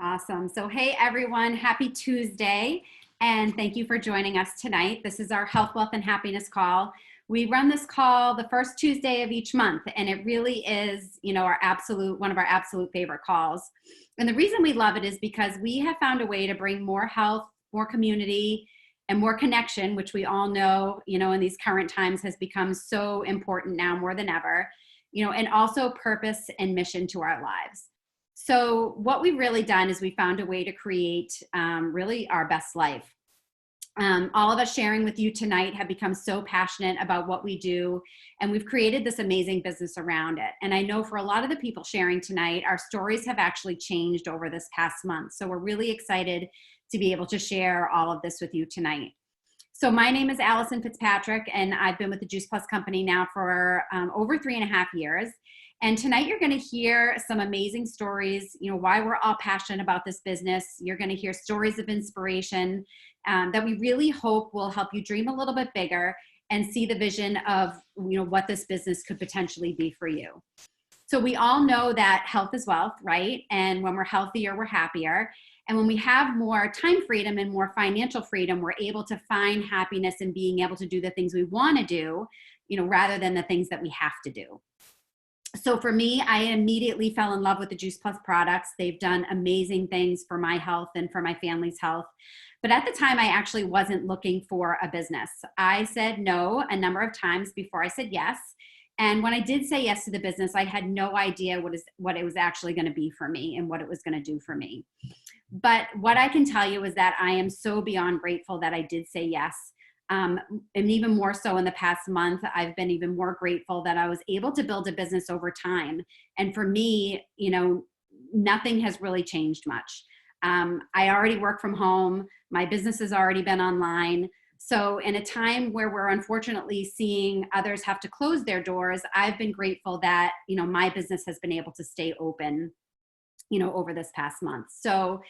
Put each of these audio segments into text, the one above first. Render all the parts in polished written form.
Awesome. So, hey everyone, happy Tuesday, and thank you for joining us tonight. This is our Health, Wealth, and Happiness call. We run this call the first Tuesday of each month, and it really is, one of our absolute favorite calls. And the reason we love it is because we have found a way to bring more health, more community, and more connection, which we all know, in these current times has become so important now more than ever, and also purpose and mission to our lives. So what we've really done is we found a way to create really our best life. All of us sharing with you tonight have become so passionate about what we do, and we've created this amazing business around it. And I know for a lot of the people sharing tonight, our stories have actually changed over this past month. So we're really excited to be able to share all of this with you tonight. So my name is Allison Fitzpatrick, and I've been with the Juice Plus company now for over 3.5 years. And tonight you're going to hear some amazing stories, why we're all passionate about this business. You're going to hear stories of inspiration that we really hope will help you dream a little bit bigger and see the vision of, what this business could potentially be for you. So we all know that health is wealth, right? And when we're healthier, we're happier. And when we have more time freedom and more financial freedom, we're able to find happiness in being able to do the things we want to do, rather than the things that we have to do. So for me, I immediately fell in love with the Juice Plus products. They've done amazing things for my health and for my family's health. But at the time, I actually wasn't looking for a business. I said no a number of times before I said yes. And when I did say yes to the business, I had no idea what it was actually going to be for me and what it was going to do for me. But what I can tell you is that I am so beyond grateful that I did say yes. And even more so in the past month, I've been even more grateful that I was able to build a business over time. And for me, nothing has really changed much. I already work from home. My business has already been online. So in a time where we're unfortunately seeing others have to close their doors, I've been grateful that, my business has been able to stay open, over this past month. So,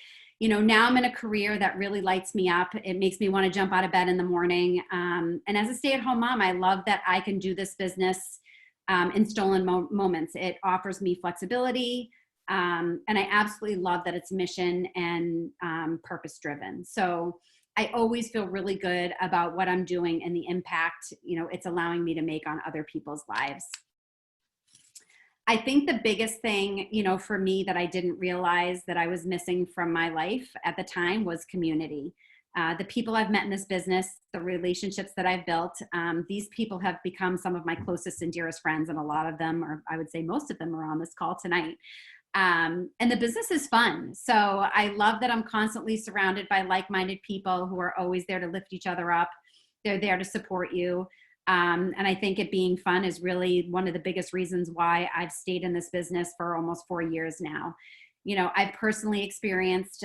now I'm in a career that really lights me up. It makes me want to jump out of bed in the morning. And as a stay-at-home mom, I love that I can do this business in stolen moments. It offers me flexibility. And I absolutely love that it's mission and purpose-driven. So I always feel really good about what I'm doing and the impact, it's allowing me to make on other people's lives. I think the biggest thing, for me that I didn't realize that I was missing from my life at the time was community. The people I've met in this business, the relationships that I've built, these people have become some of my closest and dearest friends, and a lot of them, or I would say most of them, are on this call tonight. And the business is fun. So I love that I'm constantly surrounded by like-minded people who are always there to lift each other up. They're there to support you. And I think it being fun is really one of the biggest reasons why I've stayed in this business for almost 4 years now. I've personally experienced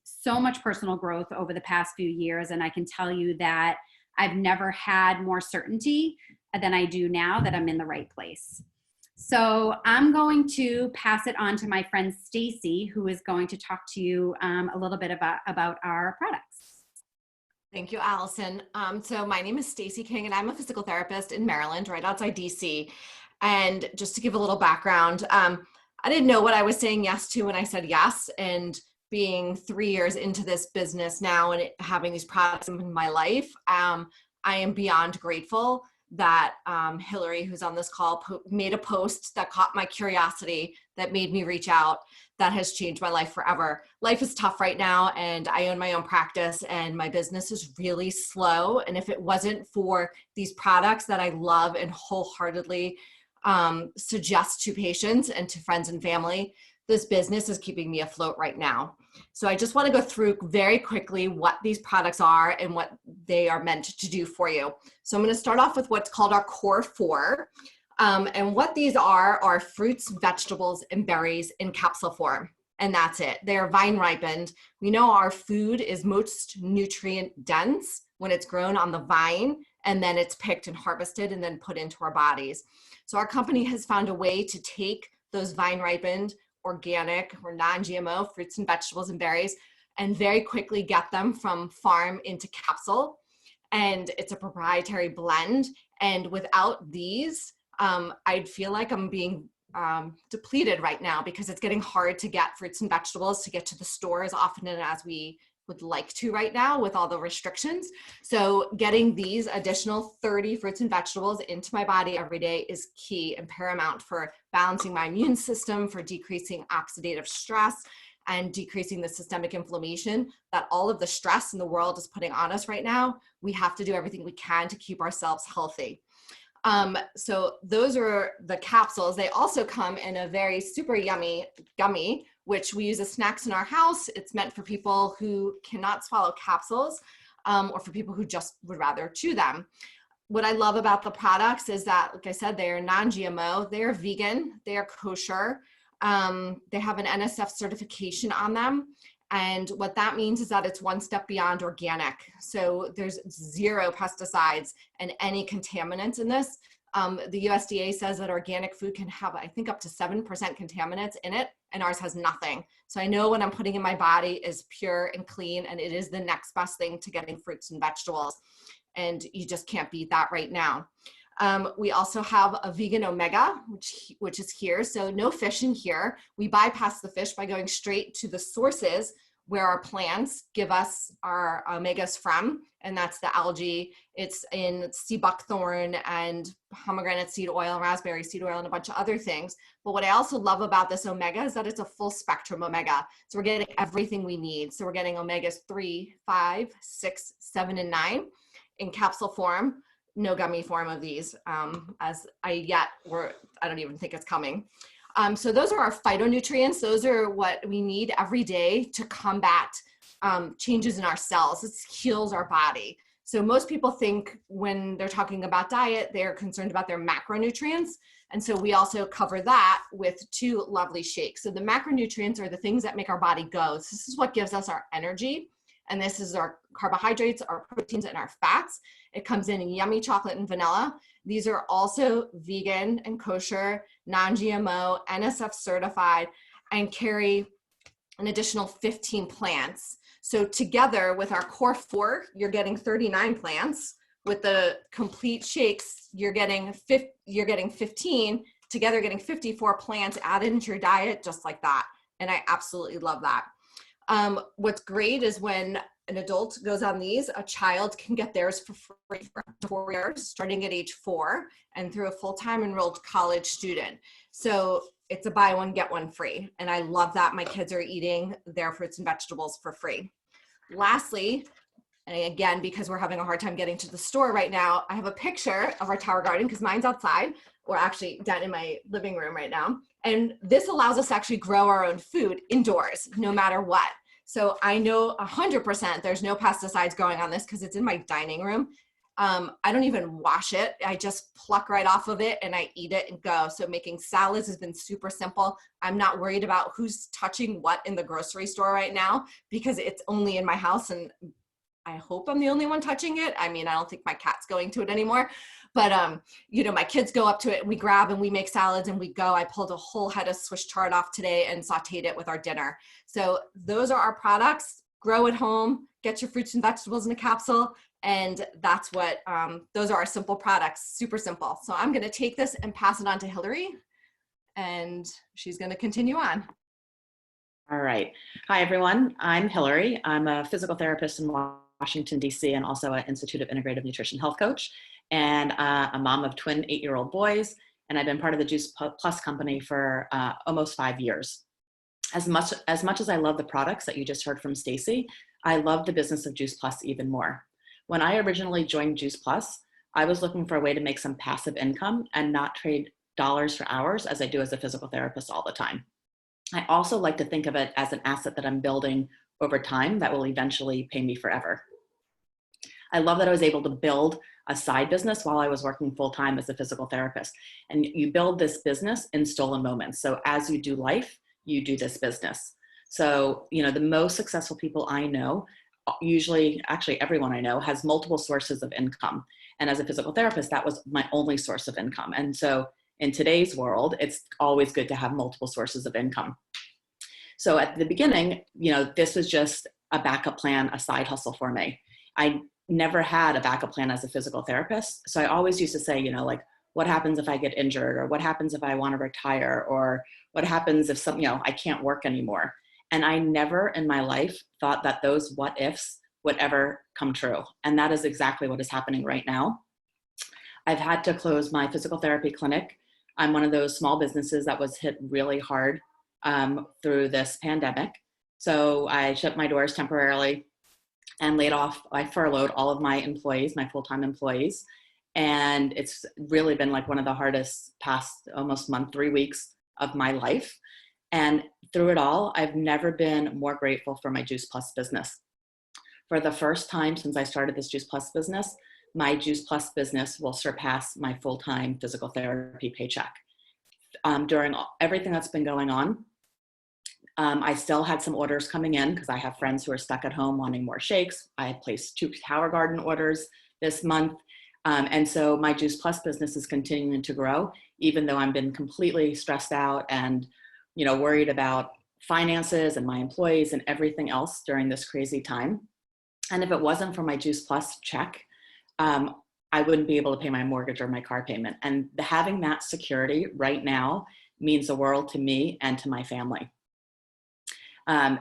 so much personal growth over the past few years. And I can tell you that I've never had more certainty than I do now that I'm in the right place. So I'm going to pass it on to my friend Stacy, who is going to talk to you a little bit about our products. Thank you, Allison. So my name is Stacy King, and I'm a physical therapist in Maryland, right outside DC. And just to give a little background, I didn't know what I was saying yes to when I said yes. And being 3 years into this business now and having these products in my life, I am beyond grateful that Hilary, who's on this call, made a post that caught my curiosity, that made me reach out, that has changed my life forever. Life is tough right now, and I own my own practice, and my business is really slow. And if it wasn't for these products that I love and wholeheartedly suggest to patients and to friends and family, this business is keeping me afloat right now. So I just want to go through very quickly what these products are and what they are meant to do for you. So I'm going to start off with what's called our Core 4. And what these are fruits, vegetables, and berries in capsule form. And that's it. They are vine ripened. We know our food is most nutrient dense when it's grown on the vine, and then it's picked and harvested and then put into our bodies. So our company has found a way to take those vine ripened, organic or non-GMO fruits and vegetables and berries and very quickly get them from farm into capsule. And it's a proprietary blend. And without these, I'd feel like I'm being depleted right now because it's getting hard to get fruits and vegetables to get to the store as often as we would like to right now with all the restrictions. So getting these additional 30 fruits and vegetables into my body every day is key and paramount for balancing my immune system, for decreasing oxidative stress, and decreasing the systemic inflammation that all of the stress in the world is putting on us right now. We have to do everything we can to keep ourselves healthy. So those are the capsules. They also come in a very super yummy gummy, which we use as snacks in our house. It's meant for people who cannot swallow capsules, or for people who just would rather chew them. What I love about the products is that, like I said, they are non-GMO, they are vegan, they are kosher. They have an NSF certification on them. And what that means is that it's one step beyond organic. So there's 0 pesticides and any contaminants in this. The USDA says that organic food can have, I think, up to 7% contaminants in it, and ours has nothing. So I know what I'm putting in my body is pure and clean, and it is the next best thing to getting fruits and vegetables. And you just can't beat that right now. We also have a vegan omega, which is here. So no fish in here. We bypass the fish by going straight to the sources where our plants give us our omegas from. And that's the algae. It's in sea buckthorn and pomegranate seed oil, raspberry seed oil, and a bunch of other things. But what I also love about this omega is that it's a full spectrum omega. So we're getting everything we need. So we're getting omegas 3, 5, 6, 7, and 9 in capsule form. No gummy form of these as I don't even think it's coming. So those are our phytonutrients. Those are what we need every day to combat changes in our cells. It heals our body. So most people think when they're talking about diet, they're concerned about their macronutrients. And so we also cover that with 2 lovely shakes. So the macronutrients are the things that make our body go. So this is what gives us our energy. And this is our carbohydrates, our proteins, and our fats. It comes in yummy chocolate and vanilla. These are also vegan and kosher, non-GMO, NSF certified, and carry an additional 15 plants. So together with our core 4, you're getting 39 plants. With the complete shakes, you're getting 15. Together, getting 54 plants added into your diet just like that. And I absolutely love that. What's great is when an adult goes on these, a child can get theirs for free for 4 years, starting at age 4, and through a full-time enrolled college student. So it's a buy one, get one free. And I love that my kids are eating their fruits and vegetables for free. Lastly, and again, because we're having a hard time getting to the store right now, I have a picture of our tower garden because mine's outside, or actually down in my living room right now. And this allows us to actually grow our own food indoors, no matter what. So I know 100% there's no pesticides growing on this because it's in my dining room. I don't even wash it. I just pluck right off of it and I eat it and go. So making salads has been super simple. I'm not worried about who's touching what in the grocery store right now because it's only in my house and I hope I'm the only one touching it. I mean, I don't think my cat's going to it anymore, but you know, my kids go up to it and we grab and we make salads and we go. I pulled a whole head of Swiss chard off today and sauteed it with our dinner. So those are our products. Grow at home, get your fruits and vegetables in a capsule. And that's what, those are our simple products, super simple. So I'm gonna take this and pass it on to Hilary and she's gonna continue on. All right. Hi, everyone. I'm Hilary. I'm a physical therapist in Washington, D.C., and also an Institute of Integrative Nutrition health coach, and a mom of twin 8-year-old boys. And I've been part of the Juice Plus company for almost 5 years. As much as I love the products that you just heard from Stacy, I love the business of Juice Plus even more. When I originally joined Juice Plus, I was looking for a way to make some passive income and not trade dollars for hours as I do as a physical therapist all the time. I also like to think of it as an asset that I'm building over time that will eventually pay me forever. I love that I was able to build a side business while I was working full-time as a physical therapist. And you build this business in stolen moments. So as you do life, you do this business. So, you know, the most successful people I know, usually, actually everyone I know, has multiple sources of income. And as a physical therapist, that was my only source of income. And so in today's world, it's always good to have multiple sources of income. So at the beginning, you know, this was just a backup plan, a side hustle for me. I never had a backup plan as a physical therapist. So I always used to say, you know, like, what happens if I get injured, or what happens if I want to retire, or what happens if I can't work anymore. And I never in my life thought that those what ifs would ever come true. And that is exactly what is happening right now. I've had to close my physical therapy clinic. I'm one of those small businesses that was hit really hard through this pandemic. So I shut my doors temporarily and I furloughed all of my employees, my full-time employees. And it's really been like one of the hardest past almost month, 3 weeks of my life. And through it all, I've never been more grateful for my Juice Plus business. For the first time since I started this Juice Plus business, my Juice Plus business will surpass my full-time physical therapy paycheck. During everything that's been going on, I still had some orders coming in because I have friends who are stuck at home wanting more shakes. I had placed 2 Tower Garden orders this month. And so my Juice Plus business is continuing to grow, even though I've been completely stressed out and, worried about finances and my employees and everything else during this crazy time. And if it wasn't for my Juice Plus check, I wouldn't be able to pay my mortgage or my car payment. And having that security right now means the world to me and to my family.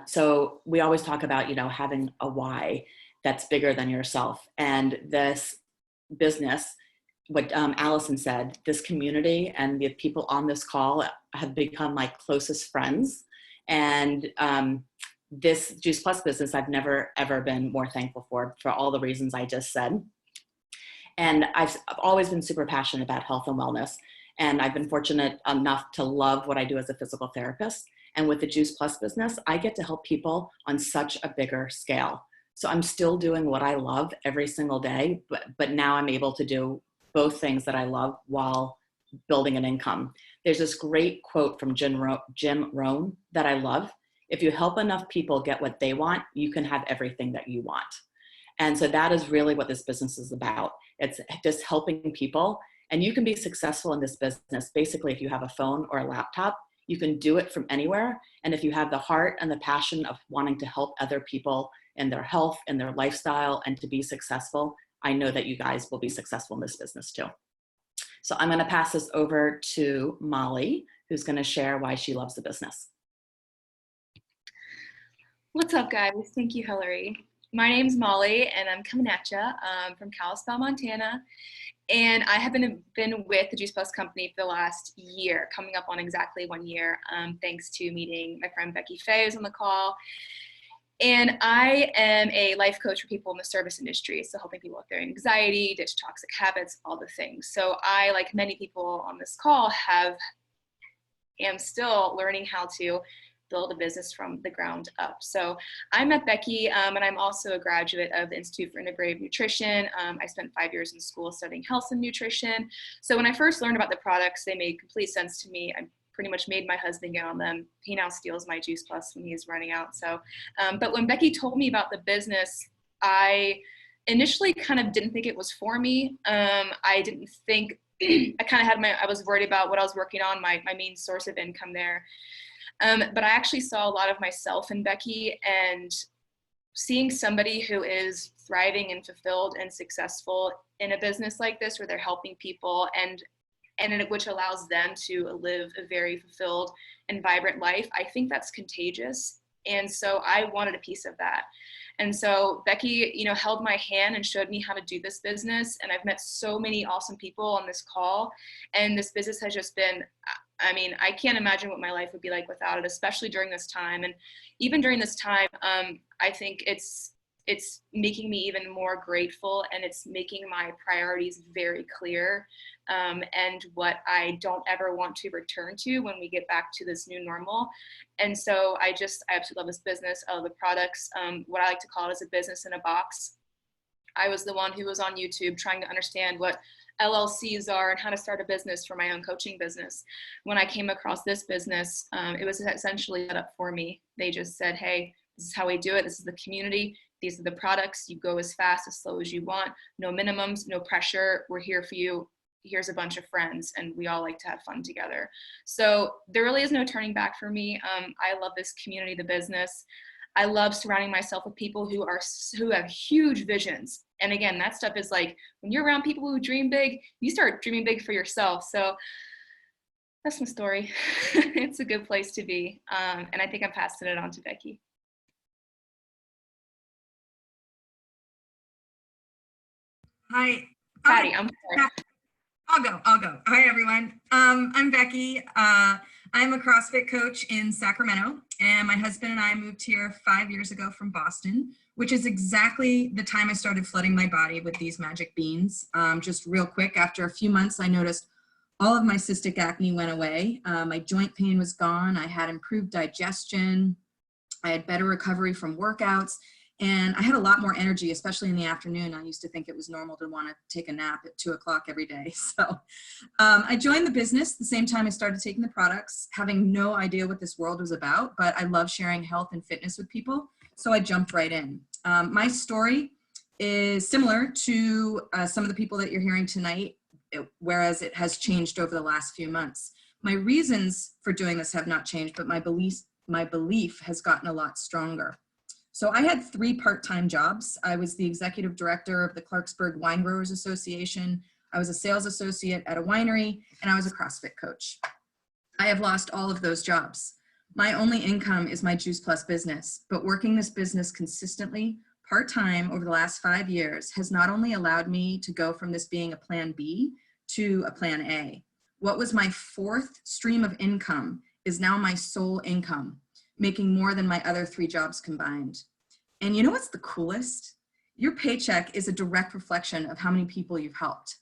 So we always talk about, having a why that's bigger than yourself. And this business, what Allison said, this community and the people on this call have become my closest friends. And this Juice Plus business, I've never, ever been more thankful for all the reasons I just said. And I've always been super passionate about health and wellness. And I've been fortunate enough to love what I do as a physical therapist. And with the Juice Plus business, I get to help people on such a bigger scale. So I'm still doing what I love every single day, but now I'm able to do both things that I love while building an income. There's this great quote from Jim Rohn that I love. If you help enough people get what they want, you can have everything that you want. And so that is really what this business is about. It's just helping people. And you can be successful in this business. Basically, if you have a phone or a laptop, you can do it from anywhere. And if you have the heart and the passion of wanting to help other people in their health and their lifestyle and to be successful, I know that you guys will be successful in this business too. So I'm going to pass this over to Molly, who's going to share why she loves the business. What's up, guys? Thank you, Hilary. My name's Molly, and I'm coming at you from Kalispell, Montana. And I have been with the Juice Plus company for the last year, coming up on exactly 1 year, thanks to meeting my friend Becky who's on the call. And I am a life coach for people in the service industry, so helping people with their anxiety, ditch toxic habits, all the things. So I, like many people on this call, am still learning how to build a business from the ground up. So I'm at Bekki, and I'm also a graduate of the Institute for Integrative Nutrition. I spent 5 years in school studying health and nutrition. So when I first learned about the products, they made complete sense to me. I pretty much made my husband get on them. He now steals my Juice Plus when he's running out. So, but when Becky told me about the business, I initially kind of didn't think it was for me. I didn't think, I kind of I was worried about what I was working on, my main source of income there. But I actually saw a lot of myself in Becky, and seeing somebody who is thriving and fulfilled and successful in a business like this where they're helping people and which allows them to live a very fulfilled and vibrant life, I think that's contagious. And so I wanted a piece of that. And so Becky, held my hand and showed me how to do this business. And I've met so many awesome people on this call. And this business has just been, I can't imagine what my life would be like without it, especially during this time. And even during this time, I think it's making me even more grateful, and it's making my priorities very clear, and what I don't ever want to return to when we get back to this new normal. And so I absolutely love this business. I love the products. What I like to call it is a business in a box. I was the one who was on YouTube trying to understand what LLCs are and how to start a business for my own coaching business. When I came across this business, it was essentially set up for me. They just said, hey, this is how we do it. This is the community. These are the products. You go as fast, as slow as you want. No minimums, no pressure. We're here for you. Here's a bunch of friends, and we all like to have fun together. So there really is no turning back for me. I love this community, the business. I love surrounding myself with people who have huge visions, And again, that stuff is like, when you're around people who dream big, you start dreaming big for yourself. So that's my story. It's a good place to be. And I think I'm passing it on to Becky. Hi. Patti, I'm sorry. I'll go. Hi, everyone. I'm Becky. I'm a CrossFit coach in Sacramento, and my husband and I moved here 5 years ago from Boston, which is exactly the time I started flooding my body with these magic beans. Just real quick, after a few months, I noticed all of my cystic acne went away. My joint pain was gone. I had improved digestion. I had better recovery from workouts. And I had a lot more energy, especially in the afternoon. I used to think it was normal to want to take a nap at 2 o'clock every day. So I joined the business the same time I started taking the products, having no idea what this world was about, but I love sharing health and fitness with people. So I jumped right in. My story is similar to some of the people that you're hearing tonight, whereas it has changed over the last few months. My reasons for doing this have not changed, but my belief has gotten a lot stronger. So I had 3 part-time jobs. I was the executive director of the Clarksburg Wine Growers Association. I was a sales associate at a winery, and I was a CrossFit coach. I have lost all of those jobs. My only income is my Juice Plus business, but working this business consistently, part-time over the last 5 years has not only allowed me to go from this being a plan B to a plan A. What was my 4th stream of income is now my sole income, making more than my other 3 jobs combined. And you know what's the coolest? Your paycheck is a direct reflection of how many people you've helped.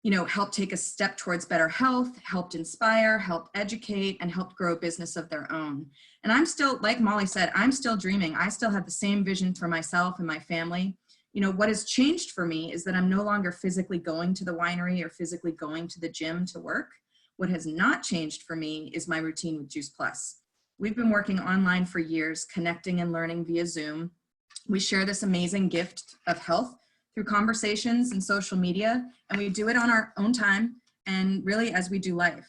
You know, helped take a step towards better health, helped inspire, helped educate, and helped grow a business of their own. And I'm still, like Molly said, I'm still dreaming. I still have the same vision for myself and my family. You know, what has changed for me is that I'm no longer physically going to the winery or physically going to the gym to work. What has not changed for me is my routine with Juice Plus. We've been working online for years, connecting and learning via Zoom. We share this amazing gift of health through conversations and social media, and we do it on our own time and really as we do life.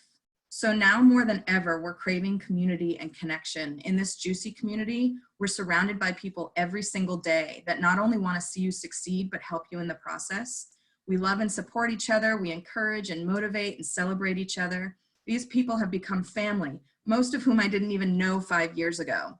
So now more than ever, we're craving community and connection. In this juicy community, we're surrounded by people every single day that not only want to see you succeed, but help you in the process. We love and support each other. We encourage and motivate and celebrate each other. These people have become family, most of whom I didn't even know 5 years ago.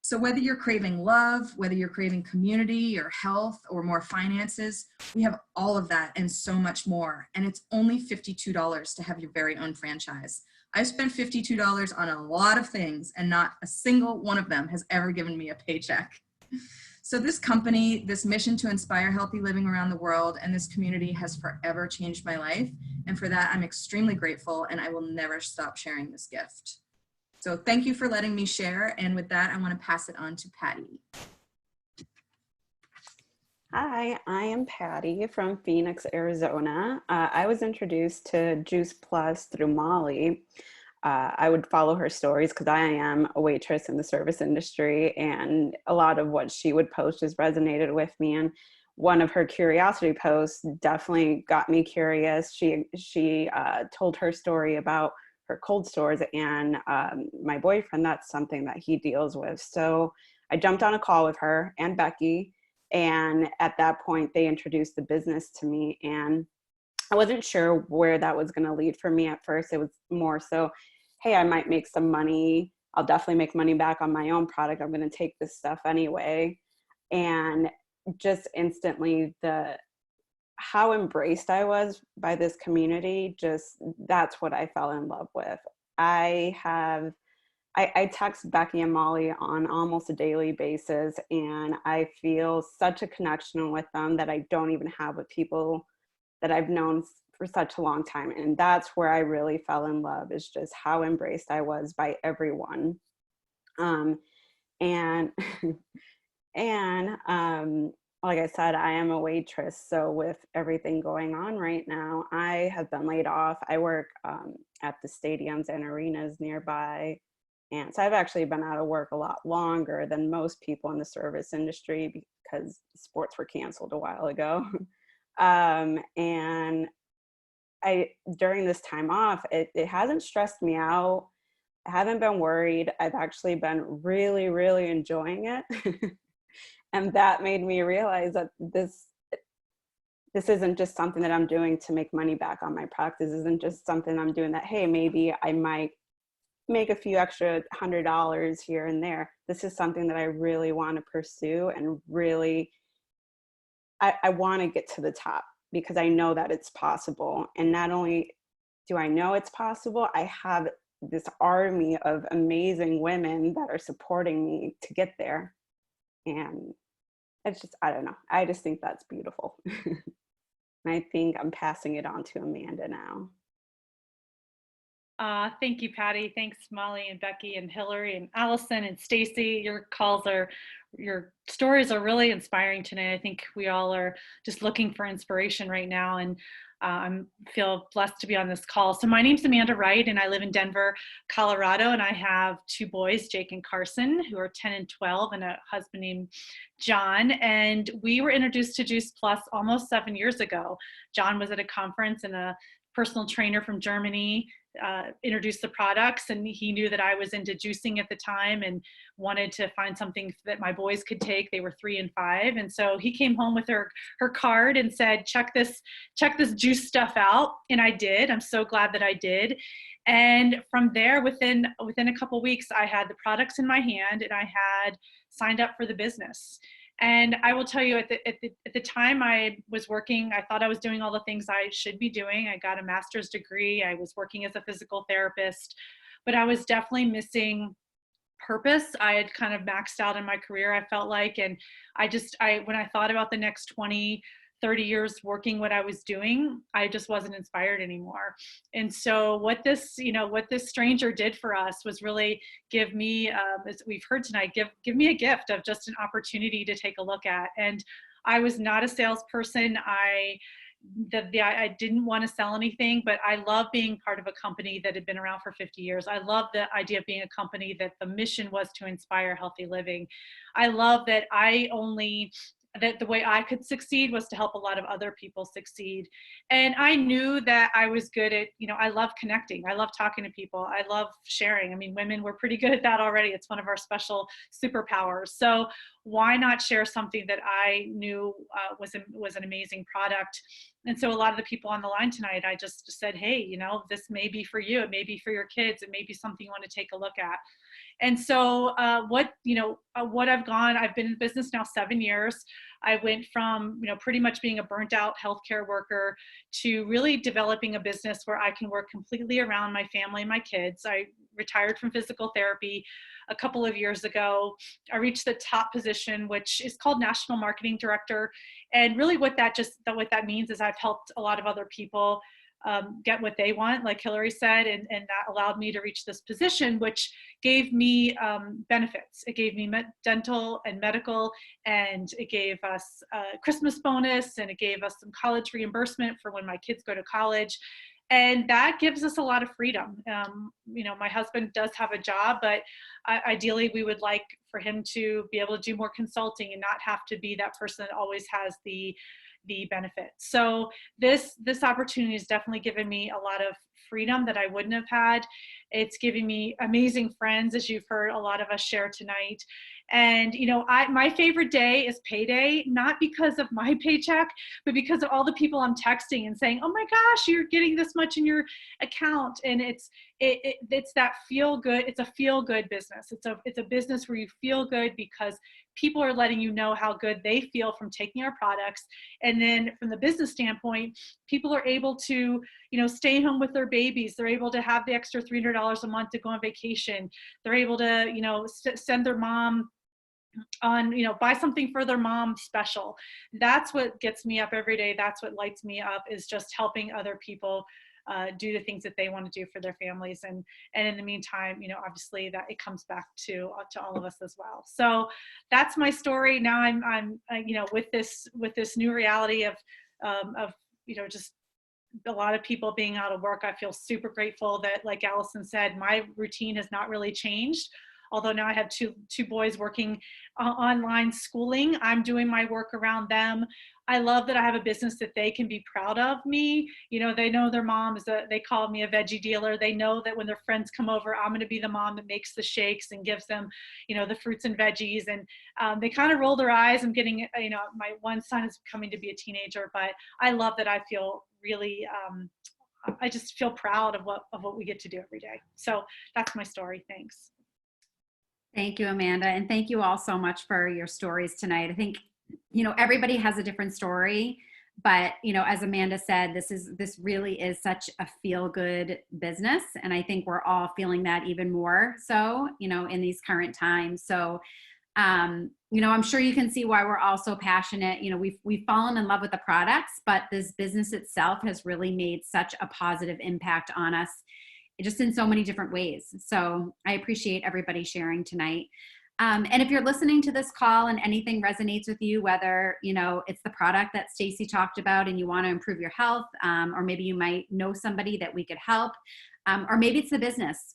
So whether you're craving love, whether you're craving community or health or more finances, we have all of that and so much more. And it's only $52 to have your very own franchise. I've spent $52 on a lot of things and not a single one of them has ever given me a paycheck. So this company, this mission to inspire healthy living around the world, and this community has forever changed my life. And for that, I'm extremely grateful, and I will never stop sharing this gift. So thank you for letting me share. And with that, I want to pass it on to Patti. Hi, I am Patti from Phoenix, Arizona. I was introduced to Juice Plus through Molly. I would follow her stories because I am a waitress in the service industry, and a lot of what she would post has resonated with me. And one of her curiosity posts definitely got me curious. She told her story about her cold stores, and my boyfriend, that's something that he deals with. So I jumped on a call with her and Becky, and at that point they introduced the business to me, and I wasn't sure where that was going to lead for me at first. It was more so, hey, I might make some money. I'll definitely make money back on my own product. I'm going to take this stuff anyway. And just instantly how embraced I was by this community, just that's what I fell in love with. I text Becky and Molly on almost a daily basis, and I feel such a connection with them that I don't even have with people that I've known for such a long time. And that's where I really fell in love, is just how embraced I was by everyone. And like I said, I am a waitress. So with everything going on right now, I have been laid off. I work at the stadiums and arenas nearby. And so I've actually been out of work a lot longer than most people in the service industry because sports were canceled a while ago. And during this time off, it hasn't stressed me out. I haven't been worried. I've actually been really, really enjoying it. And that made me realize that this isn't just something that I'm doing to make money back on my practice. This isn't just something I'm doing that, hey, maybe I might make a few extra $100 here and there. This is something that I really want to pursue, and really, I want to get to the top because I know that it's possible. And not only do I know it's possible, I have this army of amazing women that are supporting me to get there. And it's just, I don't know. I just think that's beautiful. And I think I'm passing it on to Amanda now. Thank you, Patti. Thanks, Molly and Becky and Hilary and Allison and Stacy. Your stories are really inspiring tonight. I think we all are just looking for inspiration right now, and I feel blessed to be on this call. So my name's Amanda Wright, and I live in Denver, Colorado, and I have two boys, Jake and Carson, who are 10 and 12, and a husband named John. And we were introduced to Juice Plus almost 7 years ago. John was at a conference, and a personal trainer from Germany introduced the products, and he knew that I was into juicing at the time and wanted to find something that my boys could take. They were 3 and 5, and so he came home with her card and said, check this juice stuff out. And I did. I'm so glad that I did. And from there, within a couple weeks, I had the products in my hand, and I had signed up for the business. And I will tell you, at the time I was working, I thought I was doing all the things I should be doing. I got a master's degree. I was working as a physical therapist, but I was definitely missing purpose. I had kind of maxed out in my career, I felt like. And when I thought about the next 20, 30 years working what I was doing, I just wasn't inspired anymore. And so what this stranger did for us was really give me, as we've heard tonight, give me a gift of just an opportunity to take a look at. And I was not a salesperson. I didn't want to sell anything, but I love being part of a company that had been around for 50 years. I love the idea of being a company that the mission was to inspire healthy living. I love that that the way I could succeed was to help a lot of other people succeed. And I knew that I was good at, I love connecting. I love talking to people. I love sharing. I mean, women, we're pretty good at that already. It's one of our special superpowers. So why not share something that I knew was an amazing product? And so a lot of the people on the line tonight, I just said, hey, this may be for you. It may be for your kids. It may be something you want to take a look at. And so I've been in business now 7 years. I went from, pretty much being a burnt out healthcare worker to really developing a business where I can work completely around my family and my kids. I retired from physical therapy a couple of years ago. I reached the top position, which is called National Marketing Director. And really what that means is I've helped a lot of other people get what they want, like Hilary said, and that allowed me to reach this position, which gave me benefits. It gave me dental and medical, and it gave us a Christmas bonus, and it gave us some college reimbursement for when my kids go to college. And that gives us a lot of freedom. My husband does have a job, but ideally we would like for him to be able to do more consulting and not have to be that person that always has the benefits. So this opportunity has definitely given me a lot of freedom that I wouldn't have had. It's giving me amazing friends, as you've heard a lot of us share tonight. And, my favorite day is payday, not because of my paycheck, but because of all the people I'm texting and saying, oh my gosh, you're getting this much in your account. And it's that feel good. It's a feel good business. It's a business where you feel good because people are letting you know how good they feel from taking our products. And then from the business standpoint, people are able to, stay home with their babies. They're able to have the extra $300 a month to go on vacation. They're able to, send their mom on, buy something for their mom special. That's what gets me up every day. That's what lights me up, is just helping other people do the things that they want to do for their families. And in the meantime, obviously that it comes back to all of us as well. So that's my story. Now I'm with this new reality of just a lot of people being out of work. I feel super grateful that, like Allison said, my routine has not really changed. Although now I have two boys working online schooling, I'm doing my work around them. I love that I have a business that they can be proud of me. You know, they know their mom they call me a veggie dealer. They know that when their friends come over, I'm going to be the mom that makes the shakes and gives them, you know, the fruits and veggies. And they kind of roll their eyes. I'm getting, you know, my one son is coming to be a teenager, but I love that I feel really, I just feel proud of what we get to do every day. So that's my story. Thanks. Thank you, Amanda. And thank you all so much for your stories tonight. I think, you know, everybody has a different story, but, you know, as Amanda said, this really is such a feel-good business. And I think we're all feeling that even more so, you know, in these current times. So, you know, I'm sure you can see why we're all so passionate. You know, we've fallen in love with the products, but this business itself has really made such a positive impact on us, just in so many different ways. So I appreciate everybody sharing tonight. And if you're listening to this call and anything resonates with you, whether, you know, it's the product that Stacy talked about and you want to improve your health, or maybe you might know somebody that we could help, or maybe it's the business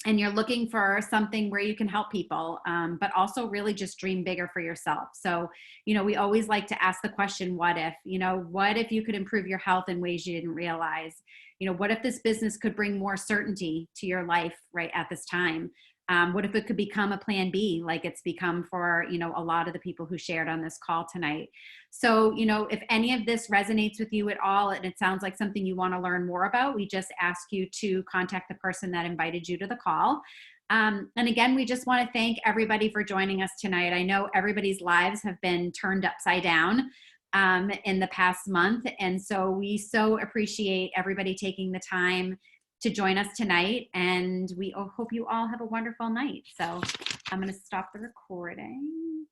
and you're looking for something where you can help people, but also really just dream bigger for yourself. So, you know, we always like to ask the question, what if, you know, what if you could improve your health in ways you didn't realize? You know, what if this business could bring more certainty to your life right at this time? What if it could become a plan B, like it's become for, you know, a lot of the people who shared on this call tonight? So, you know, if any of this resonates with you at all, and it sounds like something you want to learn more about, we just ask you to contact the person that invited you to the call. And again, we just want to thank everybody for joining us tonight. I know everybody's lives have been turned upside down in the past month. And so we so appreciate everybody taking the time to join us tonight. And we hope you all have a wonderful night. So I'm going to stop the recording.